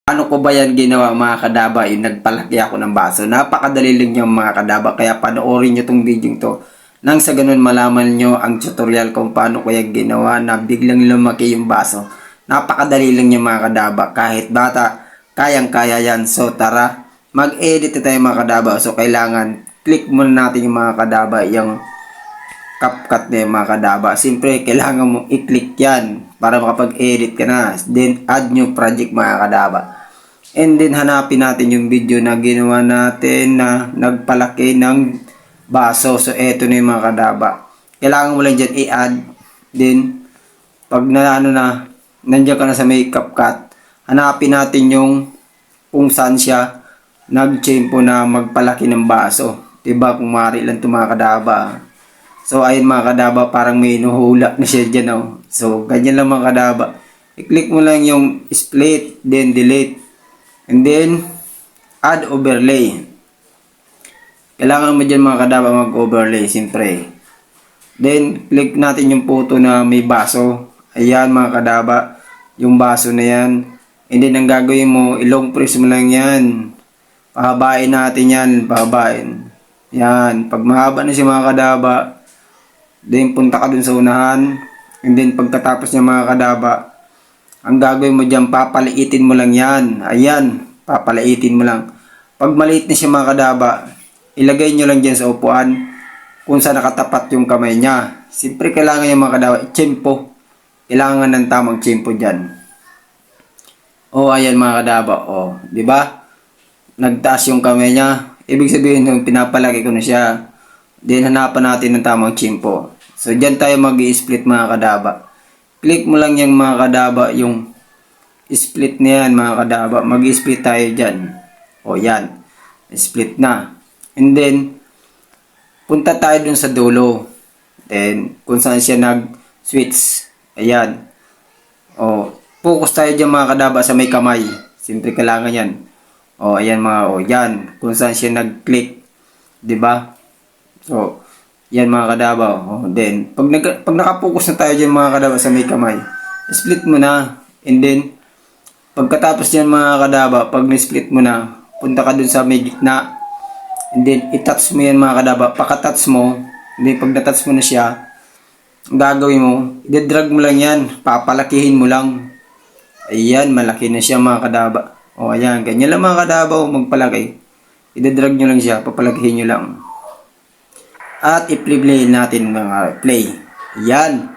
Ano ko ba yan ginawa mga kadaba? Yung nagpalaki ako ng baso. Napakadali lang yung mga kadaba. Kaya panoorin nyo tong video to. Nang sa ganun malaman nyo ang tutorial kung paano ko yan ginawa na biglang lumaki yung baso. Napakadali lang yung mga kadaba. Kahit bata, kayang-kaya yan. So tara, mag-edit tayo mga kadaba. So kailangan click muna natin yung mga kadaba. Yung CapCut na yung mga kadaba. Siyempre, kailangan mong i-click yan para makapag-edit ka na. Then, add new project mga kadaba. And then, hanapin natin yung video na ginawa natin na nagpalaki ng baso. So, eto na yung mga kadaba. Kailangan mo lang dyan i-add. Then, pag nandiyan ka na sa may CapCut, hanapin natin yung kung saan siya nag-champo na magpalaki ng baso. Diba? Kung maaari lang ito mga kadaba. So, ayun mga kadaba, parang may inuhula na siya dyan. Oh. So, ganyan lang mga kadaba. I-click mo lang yung split, then delete. And then, add overlay. Kailangan mo dyan mga kadaba mag-overlay, siyempre. Then, click natin yung photo na may baso. Ayan mga kadaba, yung baso na yan. And then, ang gagawin mo, ilong press mo lang yan. Pahabain natin yan, pahabain. Yan, pag mahaba na siya mga kadaba, then punta ka dun sa unahan. And then pagkatapos niya mga kadaba, ang gagawin mo dyan, papaliitin mo lang yan. Ayan, papaliitin mo lang. Pag maliit na siya mga kadaba, ilagay nyo lang dyan sa upuan kung saan nakatapat yung kamay niya. Siyempre kailangan yung mga kadaba, tiyempo. Kailangan ng tamang tiyempo dyan. O ayan mga kadaba, o, di ba? Nagtaas yung kamay niya. Ibig sabihin yung pinapalaki ko na siya. Then hanapan natin ng tamang tiyempo. So dyan tayo mag-i-split mga kadaba. Click mo lang yung mga kadaba, yung split na yan mga kadaba. Mag-i-split tayo dyan. O yan. Split na. And then, punta tayo dun sa dulo. Then, kung saan siya nag-switch. Ayan. O, focus tayo dyan mga kadaba sa may kamay. Siyempre kailangan yan. O, ayan mga, o yan. Kung saan siya nag-click. Diba? So, yan mga kadaba. Oh, then, pag nakapokus na tayo dyan mga kadaba sa may kamay, split mo na. And then, pagkatapos dyan mga kadaba, pag na-split mo na, punta ka dun sa may gitna. And then, i-touch mo yan mga kadaba. Paka-touch mo, and then pag na-touch mo na siya, ang gagawin mo, i-drag mo lang yan. Papalakihin mo lang. Ayan, malaki na siya mga kadaba. O, ayan, ganyan lang mga kadaba, magpalaki. I-drag nyo lang siya, papalakihin nyo lang. At i-play natin mga play. Yan.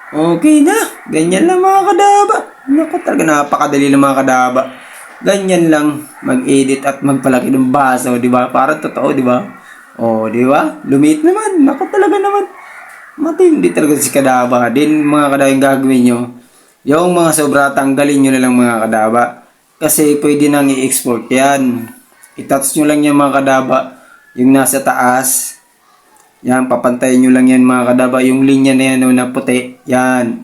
Okay na. Ganyan lang mga kadaba. Naku, talaga napakadali lang mga kadaba. Ganyan lang mag-edit at magpalaki ng baso, di ba? Parang totoo, di ba? Oh, di ba? Lumit naman. Naku, talaga naman. Matindi talaga si kadaba. Din mga kadaba yung gagawin nyo. Yung mga sobra, tanggalin nyo na lang mga kadaba. Kasi pwede nang i-export yan. I-touch nyo lang yung mga kadaba. Yung nasa taas. Yan, papantayin nyo lang yan mga kadaba. Yung linya na yan na puti. Yan.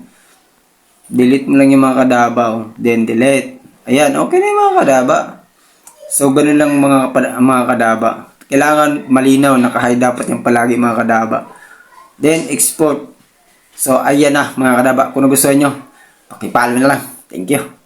Delete mo lang yung mga kadaba. Then delete. Ayan, okay na yung mga kadaba. So, ganun lang mga kadaba. Kailangan malinaw. Naka-high dapat yung palagi mga kadaba. Then, export. So, ayan na mga kadaba. Kung nagustuhan nyo, pakipalo na lang. Thank you.